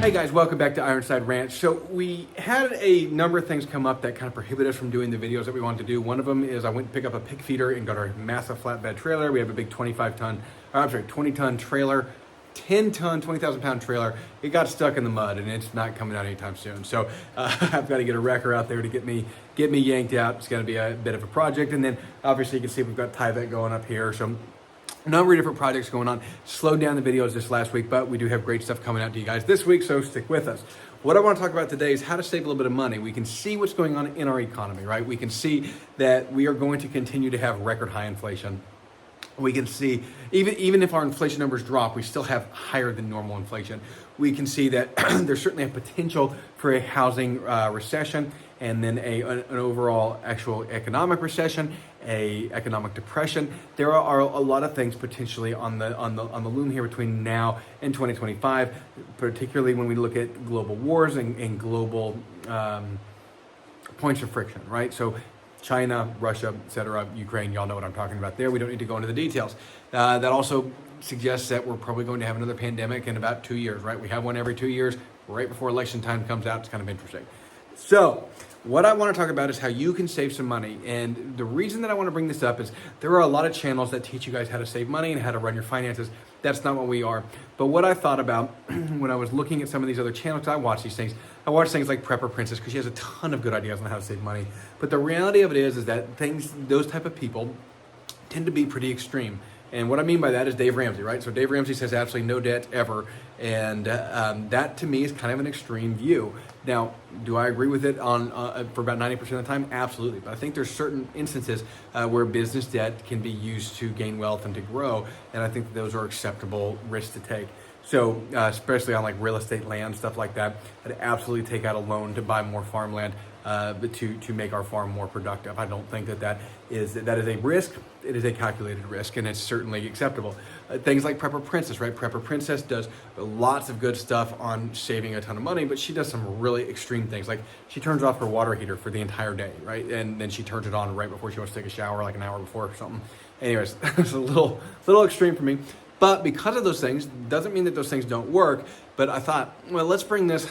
Hey guys, welcome back to Ironside Ranch. So we had a number of things come up that kind of prohibit us from doing the videos that we wanted to do. One of them is I went to pick up a pig feeder and got our massive flatbed trailer. We have a big 20 ton trailer, 10 ton, 20,000 pound trailer. It got stuck in the mud and it's not coming out anytime soon. So I've got to get a wrecker out there to get me yanked out. It's going to be a bit of a project. And then obviously you can see we've got Tyvek going up here. So a number of different projects going on. Slowed down the videos this last week, but we do have great stuff coming out to you guys this week, so stick with us. What I want to talk about today is how to save a little bit of money. We can see what's going on in our economy, right? We can see that we are going to continue to have record high inflation. We can see, even if our inflation numbers drop, we still have higher than normal inflation. We can see that there's certainly a potential for a housing recession, and then an overall actual economic recession, a economic depression. There are a lot of things potentially on the loom here between now and 2025, particularly when we look at global wars and global points of friction, right? So China, Russia, etc., Ukraine, y'all know what I'm talking about there. We don't need to go into the details. That also suggests that we're probably going to have another pandemic in about 2 years, right? We have one every 2 years, right before election time comes out. It's kind of interesting. So what I want to talk about is how you can save some money. And the reason that I want to bring this up is there are a lot of channels that teach you guys how to save money and how to run your finances. That's not what we are. But what I thought about when I was looking at some of these other channels, I watch these things. I watch things like Prepper Princess because she has a ton of good ideas on how to save money. But the reality of it is that those type of people tend to be pretty extreme. And what I mean by that is Dave Ramsey, right? So Dave Ramsey says absolutely no debt ever. And that to me is kind of an extreme view. Now, do I agree with it for about 90% of the time? Absolutely. But I think there's certain instances where business debt can be used to gain wealth and to grow. And I think that those are acceptable risks to take. So especially on like real estate land, stuff like that, I'd absolutely take out a loan to buy more farmland to make our farm more productive. I don't think that is a risk. It is a calculated risk, and it's certainly acceptable. Things like Prepper Princess, right? Prepper Princess does lots of good stuff on saving a ton of money, but she does some really extreme things. Like she turns off her water heater for the entire day, right? And then she turns it on right before she wants to take a shower, like an hour before or something. Anyways, it's a little extreme for me. But because of those things, doesn't mean that those things don't work. But I thought, well, let's bring this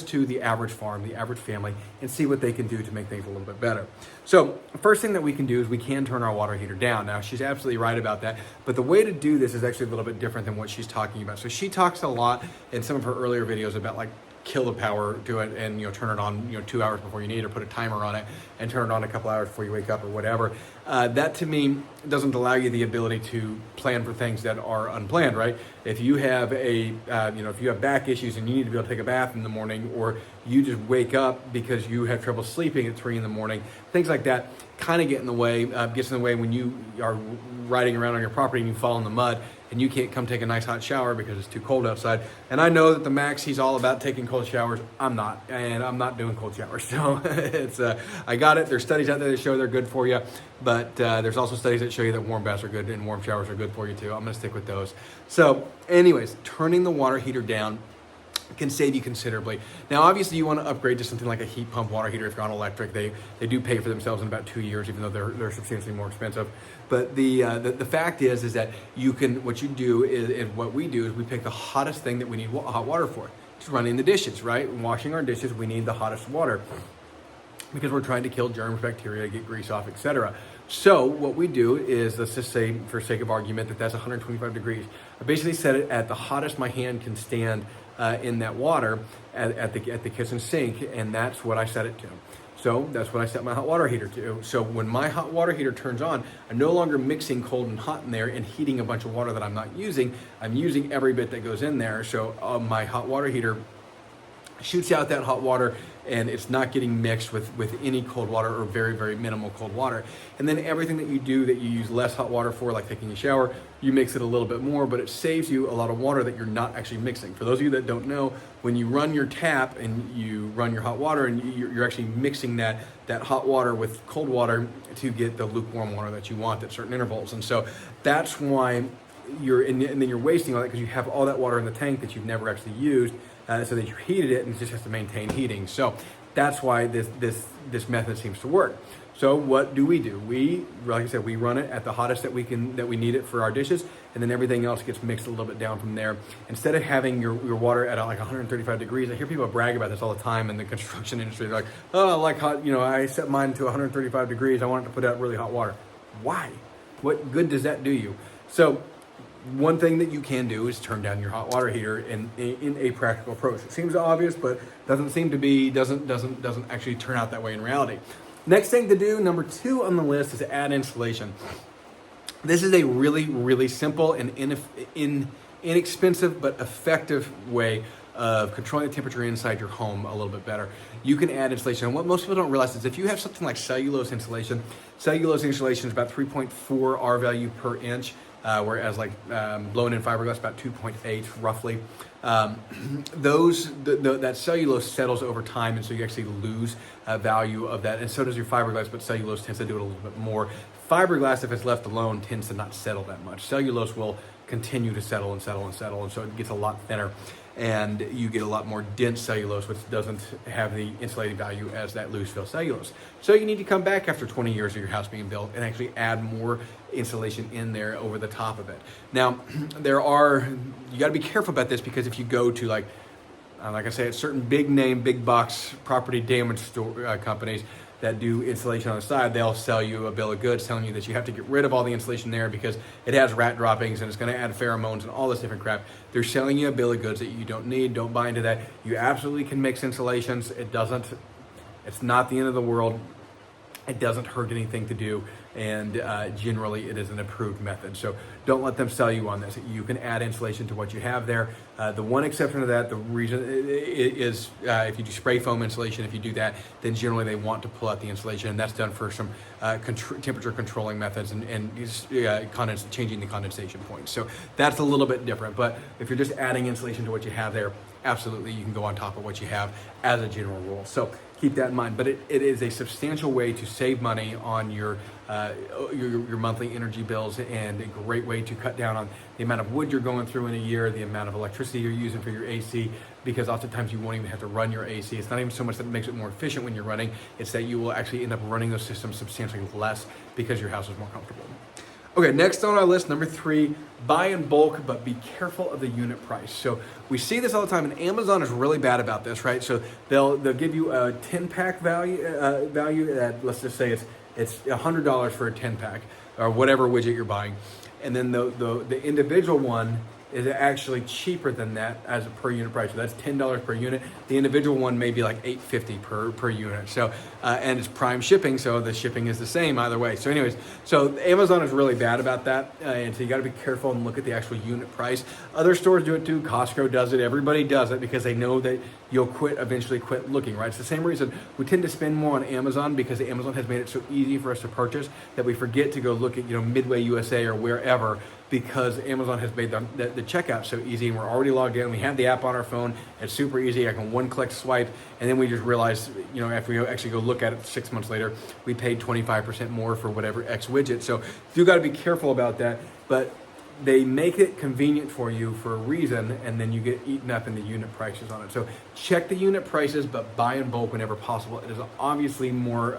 to the average farm, the average family, and see what they can do to make things a little bit better. So the first thing that we can do is we can turn our water heater down. Now, she's absolutely right about that. But the way to do this is actually a little bit different than what she's talking about. So she talks a lot in some of her earlier videos about like kill the power to it and turn it on 2 hours before you need, or put a timer on it and turn it on a couple hours before you wake up or whatever. That to me doesn't allow you the ability to plan for things that are unplanned, right? If you have if you have back issues and you need to be able to take a bath in the morning, or you just wake up because you have trouble sleeping at 3 a.m, things like that kind of gets in the way when you are riding around on your property and you fall in the mud and you can't come take a nice hot shower because it's too cold outside. And I know that the Max, he's all about taking cold showers. I'm not, and I'm not doing cold showers. So it's I got it. There's studies out there that show they're good for you, but there's also studies that show you that warm baths are good and warm showers are good for you too. I'm gonna stick with those. So anyways, turning the water heater down can save you considerably. Now, obviously, you want to upgrade to something like a heat pump water heater if you're on electric. They do pay for themselves in about 2 years, even though they're substantially more expensive. But the fact is that what we do is we pick the hottest thing that we need hot water for. It's running the dishes, right? Washing our dishes, we need the hottest water because we're trying to kill germs, bacteria, get grease off, etc. So what we do is, let's just say, for sake of argument, that's 125 degrees. I basically set it at the hottest my hand can stand in that water at the kitchen sink, and that's what I set it to. So that's what I set my hot water heater to. So when my hot water heater turns on, I'm no longer mixing cold and hot in there and heating a bunch of water that I'm not using. I'm using every bit that goes in there. So my hot water heater shoots out that hot water, and it's not getting mixed with any cold water or very, very minimal cold water. And then everything that you do that you use less hot water for, like taking a shower, you mix it a little bit more, but it saves you a lot of water that you're not actually mixing. For those of you that don't know, when you run your tap and you run your hot water, and you're actually mixing that hot water with cold water to get the lukewarm water that you want at certain intervals. And so that's why and then you're wasting all that, because you have all that water in the tank that you've never actually used. So that you heated it and it just has to maintain heating. So That's why this method seems to work. So what do? We, like I said, we run it at the hottest that we need it for our dishes, and then everything else gets mixed a little bit down from there. Instead of having your water at like 135 degrees, I hear people brag about this all the time in the construction industry. They're like, oh, I like hot, I set mine to 135 degrees. I want it to put out really hot water. Why? What good does that do you? So one thing that you can do is turn down your hot water heater in a practical approach. It seems obvious, but doesn't actually turn out that way in reality. Next thing to do, number 2 on the list, is to add insulation. This is a really, really simple and inexpensive but effective way of controlling the temperature inside your home a little bit better. You can add insulation. And what most people don't realize is if you have something like cellulose insulation is about 3.4 R value per inch. Whereas like blown-in fiberglass about 2.8 roughly. That cellulose settles over time, and so you actually lose value of that. And so does your fiberglass, but cellulose tends to do it a little bit more. Fiberglass, if it's left alone, tends to not settle that much. Cellulose will continue to settle, and so it gets a lot thinner, and you get a lot more dense cellulose, which doesn't have the insulating value as that loose fill cellulose. So you need to come back after 20 years of your house being built and actually add more insulation in there over the top of it. Now, you got to be careful about this, because if you go to like I say, it's certain big name, big box property damage store companies that do insulation on the side, they'll sell you a bill of goods telling you that you have to get rid of all the insulation there because it has rat droppings and it's going to add pheromones and all this different crap. They're selling you a bill of goods that you don't need. Don't buy into that. You absolutely can mix insulations. It's not the end of the world. It doesn't hurt anything to do, and generally it is an approved method. So don't let them sell you on this. You can add insulation to what you have there. The one exception to that, the reason is if you do spray foam insulation, if you do that, then generally they want to pull out the insulation, and that's done for some temperature controlling methods and changing the condensation point. So that's a little bit different, but if you're just adding insulation to what you have there, absolutely you can go on top of what you have as a general rule. So keep that in mind, but it is a substantial way to save money on your monthly energy bills, and a great way to cut down on the amount of wood you're going through in a year, the amount of electricity you're using for your AC, because oftentimes you won't even have to run your AC. It's not even so much that it makes it more efficient when you're running, it's that you will actually end up running those systems substantially less because your house is more comfortable. Okay, next on our list, number 3, buy in bulk, but be careful of the unit price. So we see this all the time, and Amazon is really bad about this, right? So they'll give you a 10-pack value that, let's just say it's $100 for a 10-pack or whatever widget you're buying, and then the individual one is actually cheaper than that as a per unit price. So that's $10 per unit. The individual one may be like $8.50 per unit. So and it's prime shipping, so the shipping is the same either way. So anyways, so Amazon is really bad about that, and so you got to be careful and look at the actual unit price. Other stores do it too. Costco does it. Everybody does it because they know that you'll eventually quit looking, right? It's the same reason we tend to spend more on Amazon, because Amazon has made it so easy for us to purchase that we forget to go look at Midway USA or wherever, because Amazon has made the checkout so easy, and we're already logged in. We have the app on our phone. It's super easy. I can one-click swipe, and then we just realize, after we actually go look at it 6 months later, we paid 25% more for whatever X widget. So you got to be careful about that, but they make it convenient for you for a reason, and then you get eaten up in the unit prices on it. So check the unit prices, but buy in bulk whenever possible. It is obviously more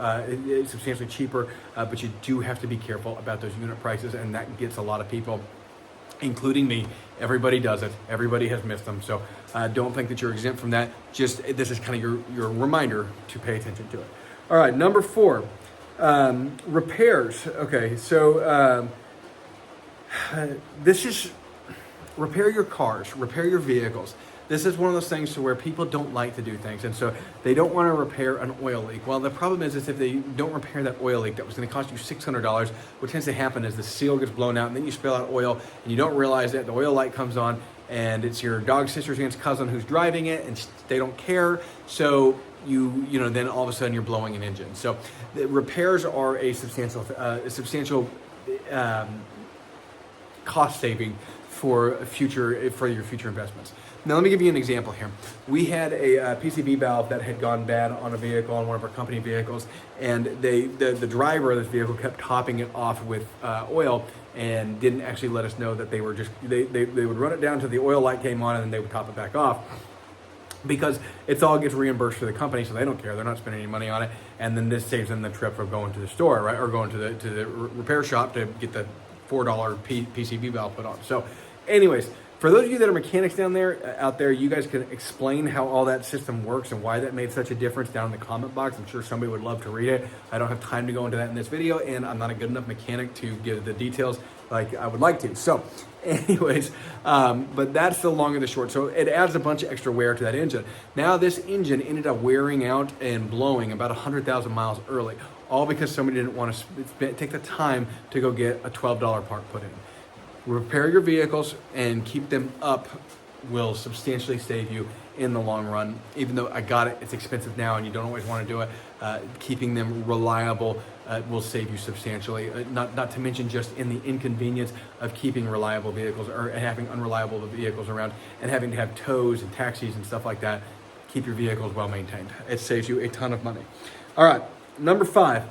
substantially cheaper, but you do have to be careful about those unit prices, and that gets a lot of people, including me. Everybody does it. Everybody has missed them. So don't think that you're exempt from that. Just this is kind of your reminder to pay attention to it. All right, number 4, repairs. Okay, so this is repair your cars, repair your vehicles. This is one of those things to where people don't like to do things, and so they don't want to repair an oil leak. Well, the problem is if they don't repair that oil leak that was going to cost you $600, what tends to happen is the seal gets blown out, and then you spill out oil, and you don't realize that the oil light comes on, and it's your dog's sister's aunt's cousin who's driving it, and they don't care. So then all of a sudden you're blowing an engine. So the repairs are a substantial cost saving for your future investments. Now let me give you an example here. We had a PCV valve that had gone bad on a vehicle, on one of our company vehicles, and the driver of this vehicle kept topping it off with oil and didn't actually let us know that they would run it down till the oil light came on, and then they would top it back off. because it's all gets reimbursed to the company, so they don't care. They're not spending any money on it, and then this saves them the trip of going to the store, right, or going to the repair shop to get the $4 PCB valve put on. So, anyways, for those of you that are mechanics out there, you guys can explain how all that system works and why that made such a difference down in the comment box. I'm sure somebody would love to read it. I don't have time to go into that in this video, and I'm not a good enough mechanic to give the details like I would like to. So, anyways, but that's the long and the short. So it adds a bunch of extra wear to that engine. Now this engine ended up wearing out and blowing about 100,000 miles early, all because somebody didn't want to take the time to go get a $12 part put in. Repair your vehicles and keep them up will substantially save you in the long run. Even though I got it, it's expensive now and you don't always want to do it. Keeping them reliable will save you substantially. Not to mention just in the inconvenience of keeping reliable vehicles or having unreliable vehicles around and having to have tows and taxis and stuff like that. Keep your vehicles well maintained. It saves you a ton of money. All right, number 5.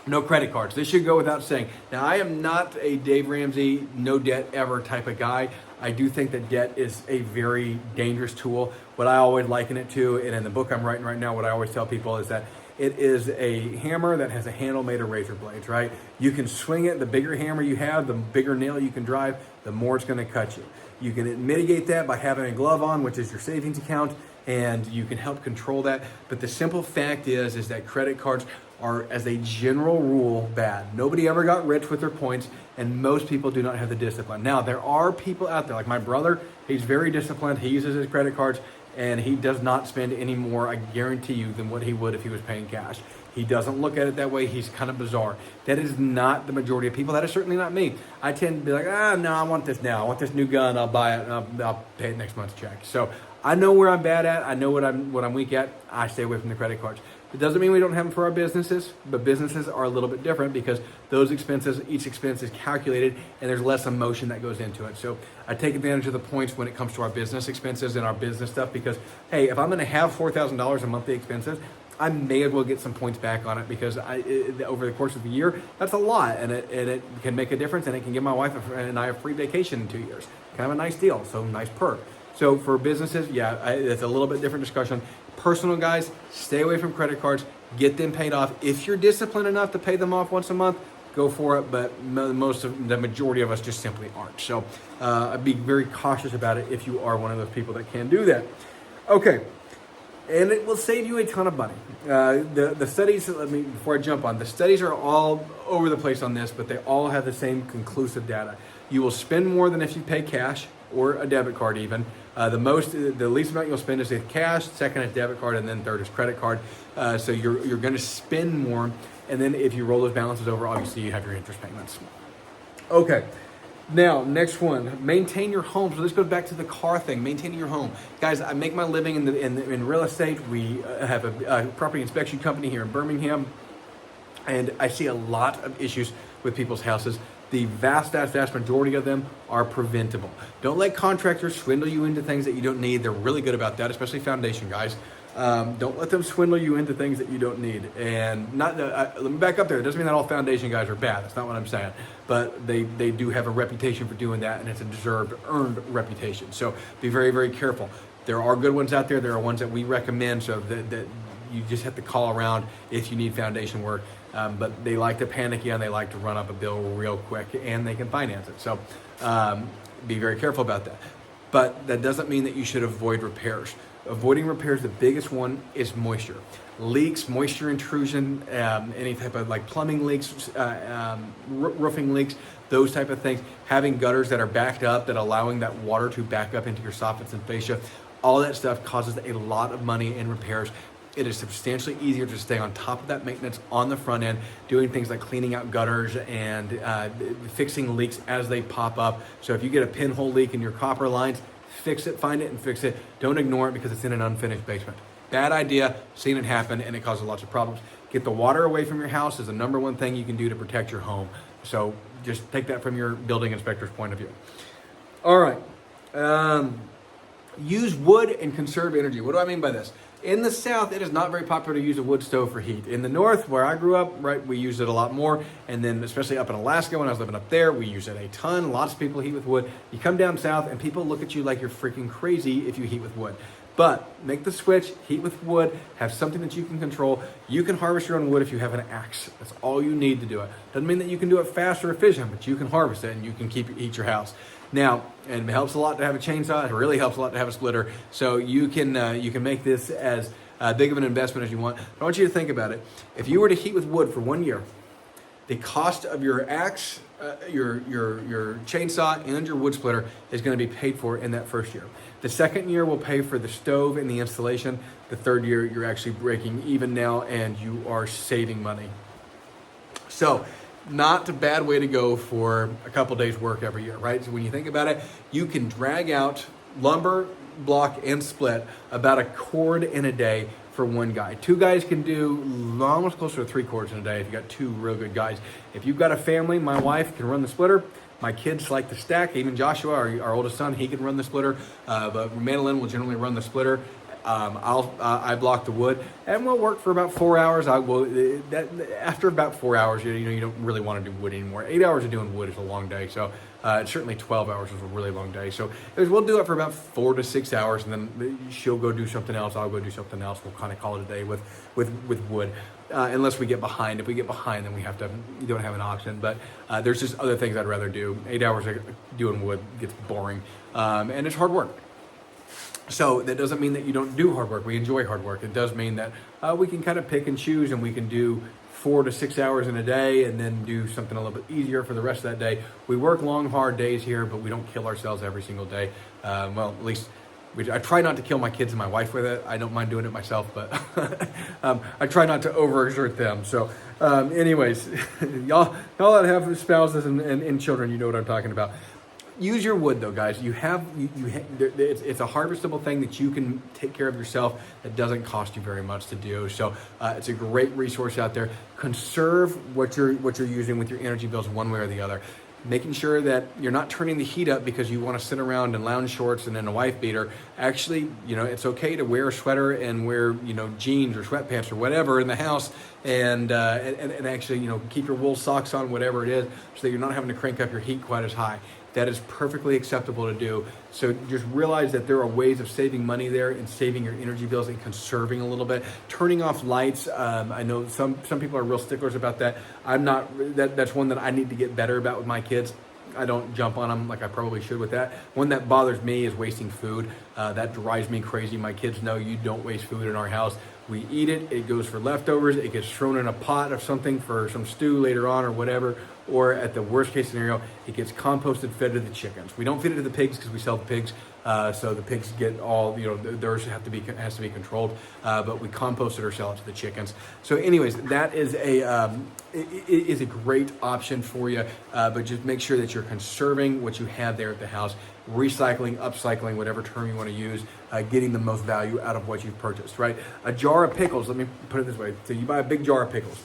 No credit cards. This should go without saying. Now, I am not a Dave Ramsey, no debt ever type of guy. I do think that debt is a very dangerous tool. What I always liken it to, and in the book I'm writing right now, what I always tell people is that it is a hammer that has a handle made of razor blades, right? You can swing it. The bigger hammer you have, the bigger nail you can drive, the more it's going to cut you. You can mitigate that by having a glove on, which is your savings account, and you can help control that. But the simple fact is that credit cards are, as a general rule, bad. Nobody ever got rich with their points, and most people do not have the discipline. Now, there are people out there, like my brother, he's very disciplined. He uses his credit cards, and he does not spend any more, I guarantee you, than what he would if he was paying cash. He doesn't look at it that way. He's kind of bizarre. That is not the majority of people. That is certainly not me. I tend to be like, no, I want this now. I want this new gun. I'll buy it, and I'll pay it next month's check. So I know where I'm bad at. I know what I'm weak at. I stay away from the credit cards. It doesn't mean we don't have them for our businesses, but businesses are a little bit different because those expenses, each expense is calculated and there's less emotion that goes into it. So I take advantage of the points when it comes to our business expenses and our business stuff because, hey, if I'm going to have $4,000 in monthly expenses, I may as well get some points back on it because over the course of the year, that's a lot, and it can make a difference, and it can give my wife and I a free vacation in 2 years. Kind of a nice deal, so nice perk. So for businesses, yeah, it's a little bit different discussion. Personal guys, stay away from credit cards. Get them paid off. If you're disciplined enough to pay them off once a month, go for it. But the majority of us just simply aren't. So I'd be very cautious about it if you are one of those people that can do that. Okay, and it will save you a ton of money. The studies, before I jump on, the studies are all over the place on this, but they all have the same conclusive data. You will spend more than if you pay cash or a debit card even. The least amount you'll spend is with cash, second is debit card, and then third is credit card. So you're going to spend more, and then if you roll those balances over, obviously you have your interest payments. Okay, now next one, maintain your home. So this goes back to the car thing, maintaining your home. Guys, I make my living in real estate. We have a property inspection company here in Birmingham, and I see a lot of issues with people's houses. The vast majority of them are preventable. Don't let contractors swindle you into things that you don't need. They're really good about that, especially foundation guys. Don't let them swindle you into things that you don't need. And let me back up there. It doesn't mean that all foundation guys are bad. That's not what I'm saying. But they do have a reputation for doing that, and it's a deserved, earned reputation. So be very, very careful. There are good ones out there. There are ones that we recommend, so that you just have to call around if you need foundation work. But they like to panic you and they like to run up a bill real quick, and they can finance it. So be very careful about that. But that doesn't mean that you should avoid repairs. Avoiding repairs, the biggest one is moisture. Leaks, moisture intrusion, any type of like plumbing leaks, roofing leaks, those type of things. Having gutters that are backed up, that allowing that water to back up into your soffits and fascia, all that stuff causes a lot of money in repairs. It is substantially easier to stay on top of that maintenance on the front end, doing things like cleaning out gutters and fixing leaks as they pop up. So if you get a pinhole leak in your copper lines, fix it, find it and fix it. Don't ignore it because it's in an unfinished basement. Bad idea, seen it happen, and it causes lots of problems. Get the water away from your house is the number one thing you can do to protect your home. So just take that from your building inspector's point of view. All right. Use wood and conserve energy. What do I mean by this? In the South, it is not very popular to use a wood stove for heat. In the North, where I grew up, right, we used it a lot more. And then especially up in Alaska, when I was living up there, we use it a ton. Lots of people heat with wood. You come down South and people look at you like you're freaking crazy if you heat with wood. But make the switch, heat with wood, have something that you can control. You can harvest your own wood if you have an axe. That's all you need to do it. Doesn't mean that you can do it fast or efficient, but you can harvest it and you can heat your house. Now, and it helps a lot to have a chainsaw. It really helps a lot to have a splitter. So you can make this as big of an investment as you want. I want you to think about it. If you were to heat with wood for 1 year, the cost of your axe, your chainsaw, and your wood splitter is going to be paid for in that first year. The second year will pay for the stove and the installation. The third year, you're actually breaking even now, and you are saving money. So, not a bad way to go for a couple days' work every year, right? So when you think about it, you can drag out lumber, block, and split about a cord in a day for one guy. Two guys can do almost closer to 3 cords in a day if you got 2 real good guys. If you've got a family, my wife can run the splitter. My kids like to stack. Even Joshua, our oldest son, he can run the splitter. But Madeline will generally run the splitter. I block the wood, and we'll work for about 4 hours. After about 4 hours, you don't really want to do wood anymore. 8 hours of doing wood is a long day, so certainly 12 hours is a really long day. So we'll do it for about 4 to 6 hours, and then she'll go do something else. I'll go do something else. We'll kind of call it a day with wood. Unless we get behind. If we get behind, then you don't have an option. But there's just other things I'd rather do. 8 hours of doing wood gets boring, and it's hard work. So that doesn't mean that you don't do hard work. We enjoy hard work. It does mean that we can kind of pick and choose, and we can do 4 to 6 hours in a day and then do something a little bit easier for the rest of that day. We work long, hard days here, but we don't kill ourselves every single day. Well, at least I try not to kill my kids and my wife with it. I don't mind doing it myself, but I try not to overexert them. So anyways, y'all that have spouses and children, you know what I'm talking about. Use your wood though, guys. It's a harvestable thing that you can take care of yourself that doesn't cost you very much to do. So it's a great resource out there. Conserve what you're using with your energy bills one way or the other. Making sure that you're not turning the heat up because you want to sit around in lounge shorts and in a wife beater. Actually, it's okay to wear a sweater and wear, jeans or sweatpants or whatever in the house, and actually, keep your wool socks on, whatever it is, so that you're not having to crank up your heat quite as high. That is perfectly acceptable to do. So just realize that there are ways of saving money there and saving your energy bills and conserving a little bit. Turning off lights. I know some people are real sticklers about that. I'm not. That's one that I need to get better about with my kids. I don't jump on them like I probably should with that. One that bothers me is wasting food. That drives me crazy. My kids know you don't waste food in our house. We eat it. It goes for leftovers. It gets thrown in a pot of something for some stew later on or whatever. Or at the worst case scenario, it gets composted, fed to the chickens. We don't feed it to the pigs because we sell the pigs. So the pigs get all, theirs has to be controlled. But we compost it or sell it to the chickens. So anyways, that is is a great option for you. But just make sure that you're conserving what you have there at the house. Recycling, upcycling, whatever term you want to use, getting the most value out of what you've purchased, right? A jar of pickles, let me put it this way. So you buy a big jar of pickles.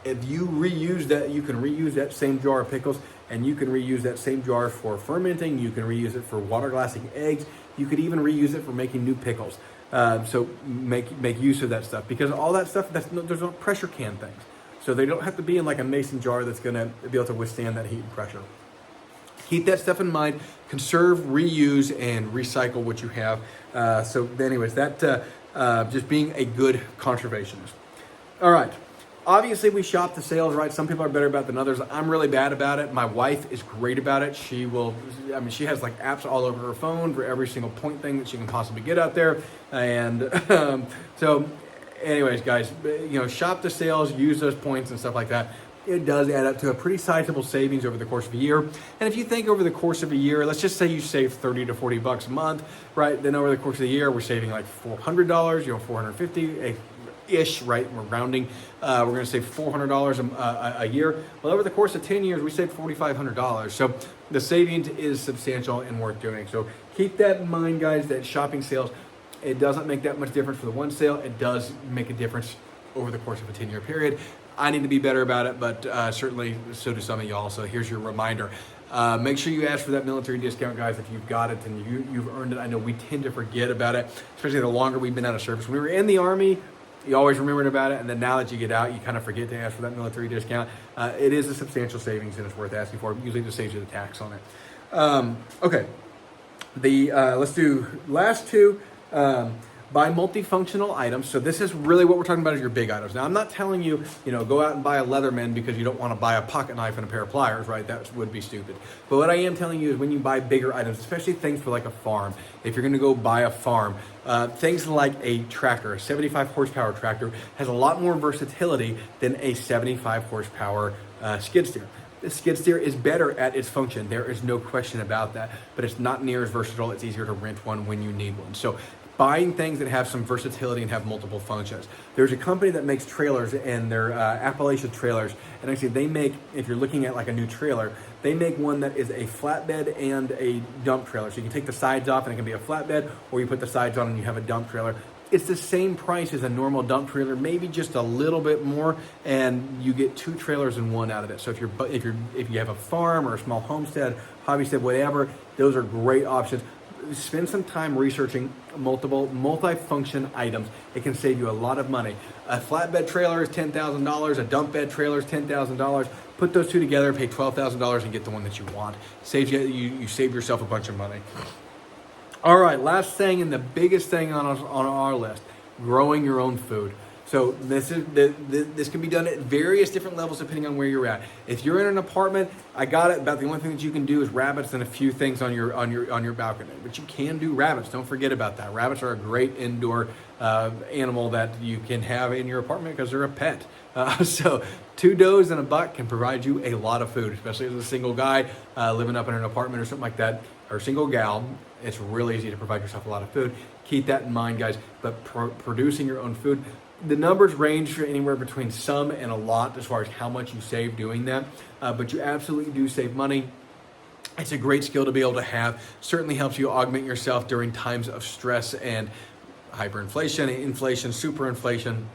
If you reuse that, you can reuse that same jar of pickles, and you can reuse that same jar for fermenting. You can reuse it for water glassing eggs. You could even reuse it for making new pickles. So make use of that stuff, because all that stuff, there's no pressure can things. So they don't have to be in like a mason jar that's going to be able to withstand that heat and pressure. Keep that stuff in mind. Conserve, reuse, and recycle what you have. So anyways, that just being a good conservationist. All right. Obviously, we shop the sales, right? Some people are better about it than others. I'm really bad about it. My wife is great about it. She has like apps all over her phone for every single point thing that she can possibly get out there. And so anyways, guys, shop the sales, use those points and stuff like that. It does add up to a pretty sizable savings over the course of a year. And if you think over the course of a year, let's just say you save $30 to $40 a month, right? Then over the course of the year, we're saving like $400, $450-ish, right? We're rounding. We're going to save $400 a year. Well, over the course of 10 years, we saved $4,500. So the savings is substantial and worth doing. So keep that in mind, guys, that shopping sales, it doesn't make that much difference for the one sale. It does make a difference over the course of a 10-year period. I need to be better about it, but certainly so do some of y'all. So here's your reminder. Make sure you ask for that military discount, guys. If you've got it and you've earned it. I know we tend to forget about it, especially the longer we've been out of service. When we were in the Army, you always remembered about it, and then now that you get out, you kind of forget to ask for that military discount. It is a substantial savings, and it's worth asking for. Usually it just saves you the tax on it. Okay. Let's do last two. Buy multifunctional items. So this is really what we're talking about is your big items. Now, I'm not telling you, go out and buy a Leatherman because you don't want to buy a pocket knife and a pair of pliers, right? That would be stupid. But what I am telling you is when you buy bigger items, especially things for like a farm, if you're going to go buy a farm, things like a tractor, a 75 horsepower tractor has a lot more versatility than a 75 horsepower skid steer. The skid steer is better at its function. There is no question about that, but it's not near as versatile. It's easier to rent one when you need one. So buying things that have some versatility and have multiple functions. There's a company that makes trailers, and they're Appalachian trailers. And actually they make, if you're looking at like a new trailer, they make one that is a flatbed and a dump trailer. So you can take the sides off and it can be a flatbed, or you put the sides on and you have a dump trailer. It's the same price as a normal dump trailer, maybe just a little bit more, and you get 2 trailers in one out of it. So if you have a farm or a small homestead, hobbystead, whatever, those are great options. Spend some time researching multi-function items. It can save you a lot of money. A flatbed trailer is $10,000. A dump bed trailer is $10,000. Put those two together, pay $12,000, and get the one that you want. Saves you save yourself a bunch of money. All right, last thing and the biggest thing on our list: growing your own food. So this can be done at various different levels depending on where you're at. If you're in an apartment, I got it. About the only thing that you can do is rabbits and a few things on your balcony. But you can do rabbits. Don't forget about that. Rabbits are a great indoor animal that you can have in your apartment because they're a pet. So 2 does and a buck can provide you a lot of food, especially as a single guy living up in an apartment or something like that, or a single gal. It's really easy to provide yourself a lot of food. Keep that in mind, guys. But producing your own food. The numbers range anywhere between some and a lot as far as how much you save doing that, but you absolutely do save money. It's a great skill to be able to have. Certainly helps you augment yourself during times of stress and hyperinflation, inflation, superinflation,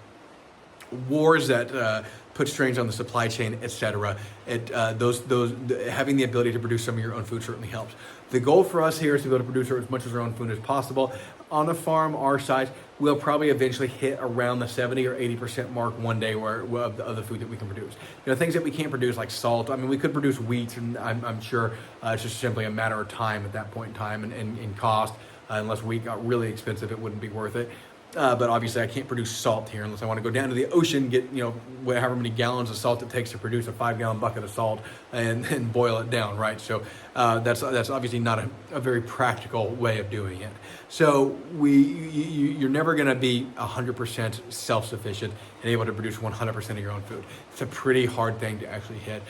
wars that put strains on the supply chain, etc. Having the ability to produce some of your own food certainly helps. The goal for us here is to be able to produce as much of our own food as possible. On a farm our size, we'll probably eventually hit around the 70 or 80% mark one day of the food that we can produce. Things that we can't produce like salt. I mean, we could produce wheat, and I'm sure it's just simply a matter of time at that point in time and cost. Unless wheat got really expensive, it wouldn't be worth it. But obviously I can't produce salt here unless I want to go down to the ocean, get however many gallons of salt it takes to produce a 5-gallon bucket of salt and boil it down, right? So that's obviously not a very practical way of doing it. So you're never going to be 100% self-sufficient and able to produce 100% of your own food. It's a pretty hard thing to actually hit,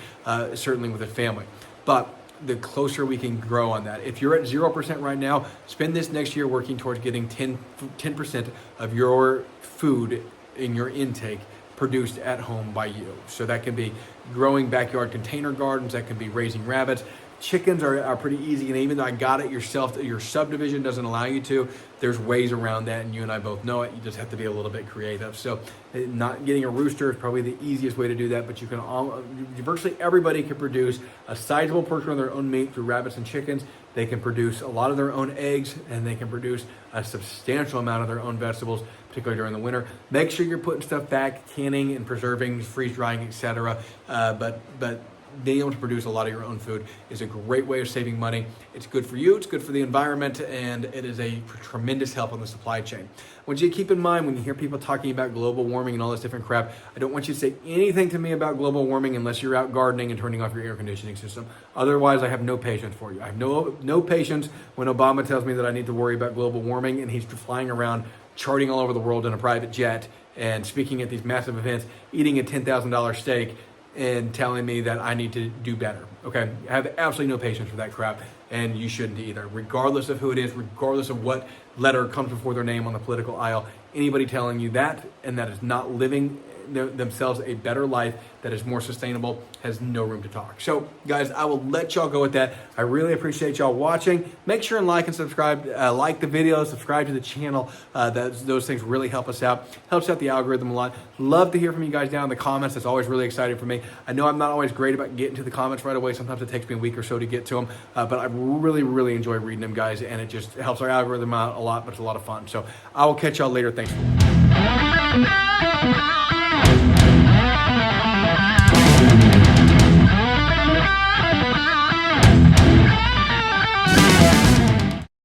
certainly with a family. But the closer we can grow on that. If you're at 0% right now, spend this next year working towards getting 10% of your food in your intake produced at home by you. So that can be growing backyard container gardens, that can be raising rabbits. Chickens are pretty easy, and even though I got it yourself, your subdivision doesn't allow you to, there's ways around that, and you and I both know it. You just have to be a little bit creative. So not getting a rooster is probably the easiest way to do that, but virtually everybody can produce a sizable portion of their own meat through rabbits and chickens. They can produce a lot of their own eggs, and they can produce a substantial amount of their own vegetables, particularly during the winter. Make sure you're putting stuff back, canning and preserving, freeze drying, etc. But being able to produce a lot of your own food is a great way of saving money. It's good for you, it's good for the environment, and it is a tremendous help on the supply chain. I want you to keep in mind when you hear people talking about global warming and all this different crap, I don't want you to say anything to me about global warming unless you're out gardening and turning off your air conditioning system. Otherwise, I have no patience for you. I have no patience when Obama tells me that I need to worry about global warming and he's flying around charting all over the world in a private jet and speaking at these massive events, eating a $10,000 steak, and telling me that I need to do better. Okay, I have absolutely no patience for that crap, and you shouldn't either. Regardless of who it is, regardless of what letter comes before their name on the political aisle, anybody telling you that and that is not living themselves a better life that is more sustainable has no room to talk. So guys, I will let y'all go with that. I really appreciate y'all watching. Make sure and like and subscribe, like the video, subscribe to the channel. Those things really help us out, helps out the algorithm a lot. Love to hear from you guys down in the comments. That's always really exciting for me. I know I'm not always great about getting to the comments right away. Sometimes it takes me a week or so to get to them, but I really enjoy reading them, guys, and it just helps our algorithm out a lot, but it's a lot of fun. So I will catch y'all later. Thanks for watching.